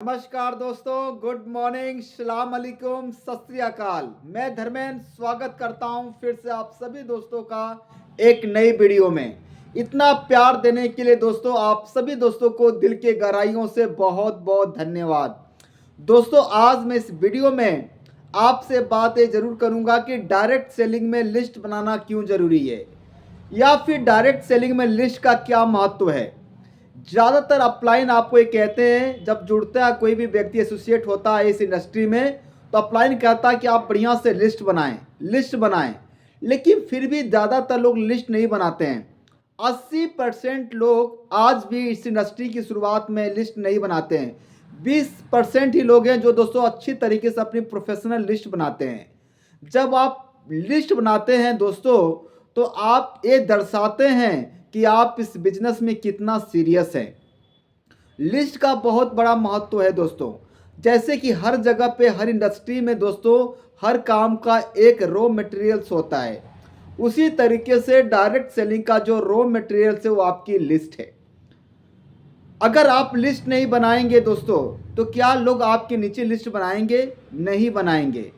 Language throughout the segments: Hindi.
नमस्कार दोस्तों, गुड मॉर्निंग, सलाम अलैकुम, सत श्री अकाल। मैं धर्मेंद्र स्वागत करता हूं फिर से आप सभी दोस्तों का एक नई वीडियो में। इतना प्यार देने के लिए दोस्तों आप सभी दोस्तों को दिल के गहराइयों से बहुत बहुत धन्यवाद। दोस्तों आज मैं इस वीडियो में आपसे बात ये जरूर करूंगा कि डायरेक्ट सेलिंग में लिस्ट बनाना क्यों ज़रूरी है या फिर डायरेक्ट सेलिंग में लिस्ट का क्या महत्व है। ज़्यादातर अपलाइन आपको ये कहते हैं, जब जुड़ता है कोई भी व्यक्ति एसोसिएट होता है इस इंडस्ट्री में, तो अपलाइन कहता है कि आप बढ़िया से लिस्ट बनाएं। लेकिन फिर भी ज़्यादातर लोग लिस्ट नहीं बनाते हैं। 80% लोग आज भी इस इंडस्ट्री की शुरुआत में लिस्ट नहीं बनाते हैं। 20% ही लोग हैं जो दोस्तों अच्छी तरीके से अपनी प्रोफेशनल लिस्ट बनाते हैं। जब आप लिस्ट बनाते हैं दोस्तों, तो आप ये दर्शाते हैं कि आप इस बिजनेस में कितना सीरियस हैं। लिस्ट का बहुत बड़ा महत्व है दोस्तों। जैसे कि हर जगह पे, हर इंडस्ट्री में दोस्तों, हर काम का एक रॉ मटेरियल्स होता है। उसी तरीके से डायरेक्ट सेलिंग का जो रॉ मटेरियल्स है वो आपकी लिस्ट है। अगर आप लिस्ट नहीं बनाएंगे दोस्तों, तो क्या लोग आपके नीचे लिस्ट बनाएंगे? नहीं बनाएंगे।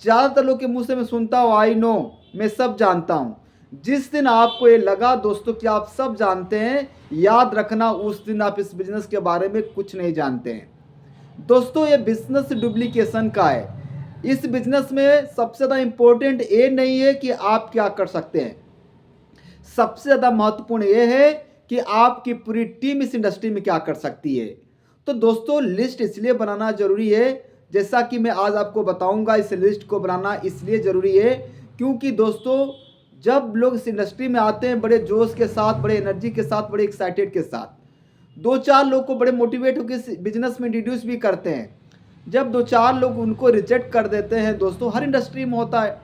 ज़्यादातर लोग के मुंह से मैं सुनता हूँ, आई नो, मैं सब जानता हूँ। जिस दिन आपको ये लगा दोस्तों कि आप सब जानते हैं, याद रखना उस दिन आप इस बिजनेस के बारे में कुछ नहीं जानते हैं। दोस्तों ये बिजनेस डुप्लीकेशन का है। इस बिजनेस में सबसे ज़्यादा इम्पोर्टेंट ये नहीं है कि आप क्या कर सकते हैं, सबसे ज़्यादा महत्वपूर्ण ये है कि आपकी पूरी टीम इस इंडस्ट्री में क्या कर सकती है। तो दोस्तों लिस्ट इसलिए बनाना ज़रूरी है, जैसा कि मैं आज आपको बताऊंगा। इस लिस्ट को बनाना इसलिए ज़रूरी है क्योंकि दोस्तों जब लोग इस इंडस्ट्री में आते हैं बड़े जोश के साथ, बड़े एनर्जी के साथ, बड़े एक्साइटेड के साथ, दो चार लोग को बड़े मोटिवेट होकर इस बिजनेस में इंट्रोड्यूस भी करते हैं। जब दो चार लोग उनको रिजेक्ट कर देते हैं दोस्तों, हर इंडस्ट्री में होता है,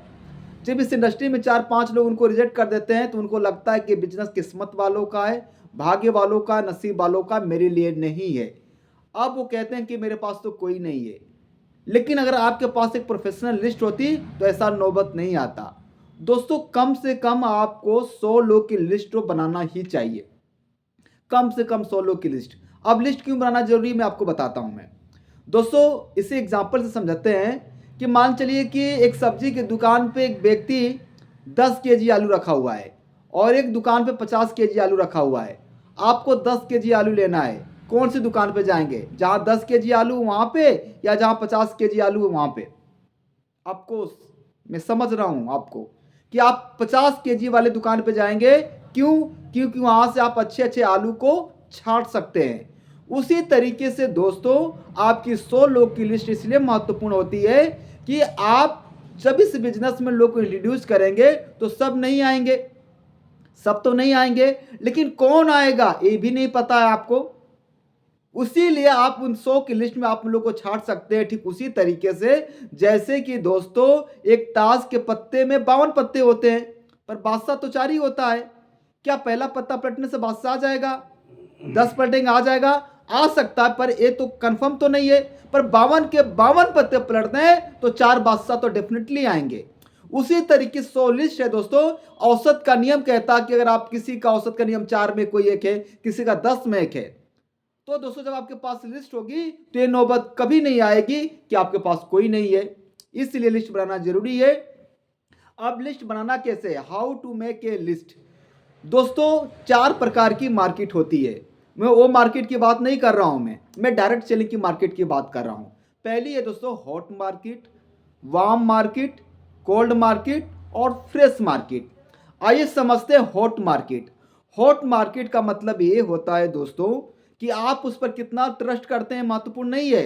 जब इस इंडस्ट्री में 4-5 लोग उनको रिजेक्ट कर देते हैं तो उनको लगता है कि बिजनेस किस्मत वालों का है, भाग्य वालों का, नसीब वालों का, मेरे लिए नहीं है। अब वो कहते हैं कि मेरे पास तो कोई नहीं है। लेकिन अगर आपके पास एक प्रोफेशनल लिस्ट होती तो ऐसा नौबत नहीं आता। दोस्तों कम से कम आपको 100 लोग की लिस्ट बनाना ही चाहिए, कम से कम 100 लोग की लिस्ट। अब लिस्ट क्यों बनाना जरूरी है मैं आपको बताता हूं। मैं दोस्तों इसे एग्जांपल से समझाते हैं कि मान चलिए कि एक सब्जी की दुकान पे एक व्यक्ति 10 केजी आलू रखा हुआ है और एक दुकान पे 50 केजी आलू रखा हुआ है। आपको 10 केजी आलू लेना है। कौन सी दुकान पे जाएंगे, जहां 10 केजी आलू वहां पे या जहां 50 केजी आलू वहां पे? आपको, मैं समझ रहा हूं आपको कि आप 50 केजी वाले दुकान पे जाएंगे। क्यों? क्योंकि वहां से आप अच्छे अच्छे आलू को छांट सकते हैं। उसी तरीके से दोस्तों आपकी 100 लोग की लिस्ट इसलिए महत्वपूर्ण होती है कि आप जब इस बिजनेस में लोग को इंट्रोड्यूस करेंगे तो सब नहीं आएंगे, सब तो नहीं आएंगे, लेकिन कौन आएगा ये भी नहीं पता है आपको। उसीलिए आप उन 100 की लिस्ट में आप उन लोग को छांट सकते हैं। ठीक उसी तरीके से जैसे कि दोस्तों एक ताश के पत्ते में 52 पत्ते होते हैं, पर बादशाह तो 4 ही होता है। क्या पहला पत्ता पलटने से बादशाह आ जाएगा? 10 पलटेंगे आ जाएगा? आ सकता है, पर ये तो कंफर्म तो नहीं है। पर 52 के 52 पत्ते पलटते हैं तो 4 बादशाह तो डेफिनेटली आएंगे। उसी तरीके से 100 लिस्ट है दोस्तों। औसत का नियम कहता है कि अगर आप किसी का औसत का नियम 4 में कोई एक है, किसी का 10 में एक है, तो दोस्तों जब आपके पास लिस्ट होगी तो ये नौबत कभी नहीं आएगी कि आपके पास कोई नहीं है। इसलिए लिस्ट बनाना जरूरी है। अब लिस्ट बनाना कैसे है, how to make a list. दोस्तों 4 प्रकार की मार्केट होती है। मैं वो मार्केट की बात नहीं कर रहा हूं, मैं डायरेक्ट सेलिंग की मार्केट की बात कर रहा हूं। पहली है दोस्तों hot market, warm market, cold market और फ्रेश मार्केट। आइए समझते हैं हॉट मार्केट। हॉट मार्केट का मतलब ये होता है दोस्तों कि आप उस पर कितना ट्रस्ट करते हैं महत्वपूर्ण नहीं है,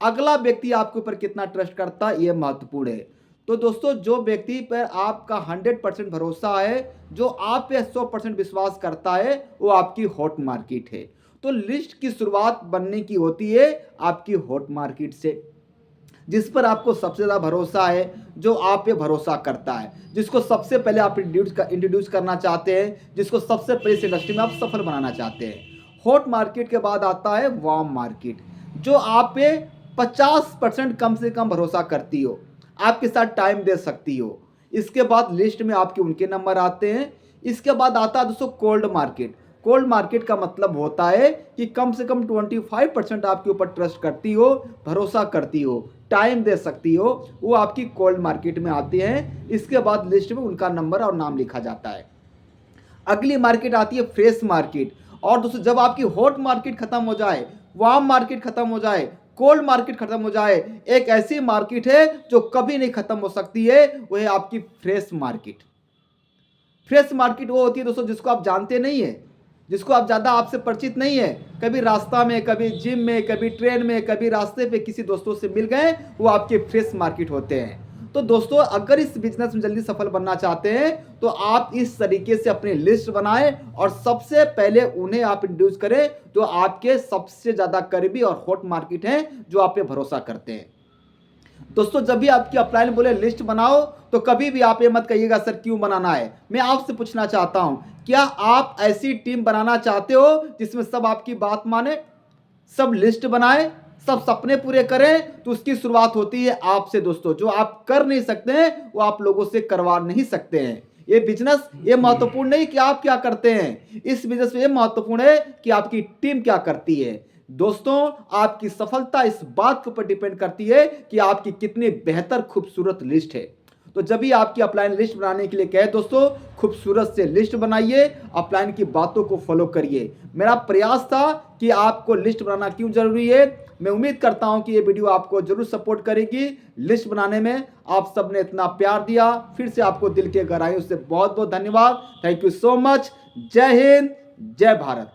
अगला व्यक्ति आपके ऊपर कितना ट्रस्ट करता है यह महत्वपूर्ण है। तो दोस्तों जो व्यक्ति पर आपका 100% भरोसा है, जो आप पे 100% विश्वास करता है, वो आपकी हॉट मार्केट है। तो लिस्ट की शुरुआत बनने की होती है आपकी हॉट मार्केट से, जिस पर आपको सबसे ज़्यादा भरोसा है, जो आप पे भरोसा करता है, जिसको सबसे पहले आप इंट्रोड्यूस करना चाहते हैं, जिसको सबसे पहले इस इंडस्ट्री में आप सफल बनाना चाहते हैं। हॉट मार्केट के बाद आता है वार्म मार्केट, जो आप पे 50% कम से कम भरोसा करती हो, आपके साथ टाइम दे सकती हो। इसके बाद लिस्ट में आपके उनके नंबर आते हैं। इसके बाद आता है दोस्तों कोल्ड मार्केट। कोल्ड मार्केट का मतलब होता है कि कम से कम 25% आपके ऊपर ट्रस्ट करती हो, भरोसा करती हो, टाइम दे सकती हो, वो आपकी कोल्ड मार्केट में आती हैं। इसके बाद लिस्ट में उनका नंबर और नाम लिखा जाता है। अगली मार्केट आती है फ्रेश मार्केट। और दोस्तों जब आपकी हॉट मार्केट खत्म हो जाए, वार्म मार्केट खत्म हो जाए, कोल्ड मार्केट खत्म हो जाए, एक ऐसी मार्केट है जो कभी नहीं खत्म हो सकती है, वो है आपकी फ्रेश मार्केट। फ्रेश मार्केट वो होती है दोस्तों जिसको आप जानते नहीं है, जिसको आप ज़्यादा आपसे परिचित नहीं है, कभी रास्ता में, कभी जिम में, कभी ट्रेन में, कभी रास्ते पे किसी दोस्तों से मिल गए, वो आपके फ्रेश मार्केट होते हैं। तो दोस्तों अगर इस बिजनेस में जल्दी सफल बनना चाहते हैं तो आप इस तरीके से अपनी लिस्ट बनाएं और सबसे पहले उन्हें आप इंट्रोड्यूस करें जो आपके सबसे ज़्यादा करीबी और हॉट मार्केट हैं, जो आप पे भरोसा करते हैं। दोस्तों जब भी आपकी अपलाइन बोले लिस्ट बनाओ तो कभी भी आप ये मत कहिएगा सर क्यों बनाना है। मैं आपसे पूछना चाहता हूं, क्या आप ऐसी टीम बनाना चाहते हो जिसमें सब आपकी बात माने, सब लिस्ट बनाए, सब सपने पूरे करें? तो उसकी शुरुआत होती है आपसे दोस्तों। जो आप कर नहीं सकते हैं वो आप लोगों से करवा नहीं सकते हैं। ये बिजनेस ये महत्वपूर्ण नहीं कि आप क्या करते हैं, इस बिजनेस में ये महत्वपूर्ण है कि आपकी टीम क्या करती है। दोस्तों आपकी सफलता इस बात के ऊपर डिपेंड करती है कि आपकी कितनी बेहतर खूबसूरत लिस्ट है। तो जब भी आपकी अपलाइन लिस्ट बनाने के लिए कहे दोस्तों, खूबसूरत से लिस्ट बनाइए, अपलाइन की बातों को फॉलो करिए। मेरा प्रयास था कि आपको लिस्ट बनाना क्यों जरूरी है। मैं उम्मीद करता हूं कि ये वीडियो आपको जरूर सपोर्ट करेगी लिस्ट बनाने में। आप सबने इतना प्यार दिया, फिर से आपको दिल के गहराइयों से बहुत बहुत धन्यवाद। Thank you so much. जय हिंद, जय भारत।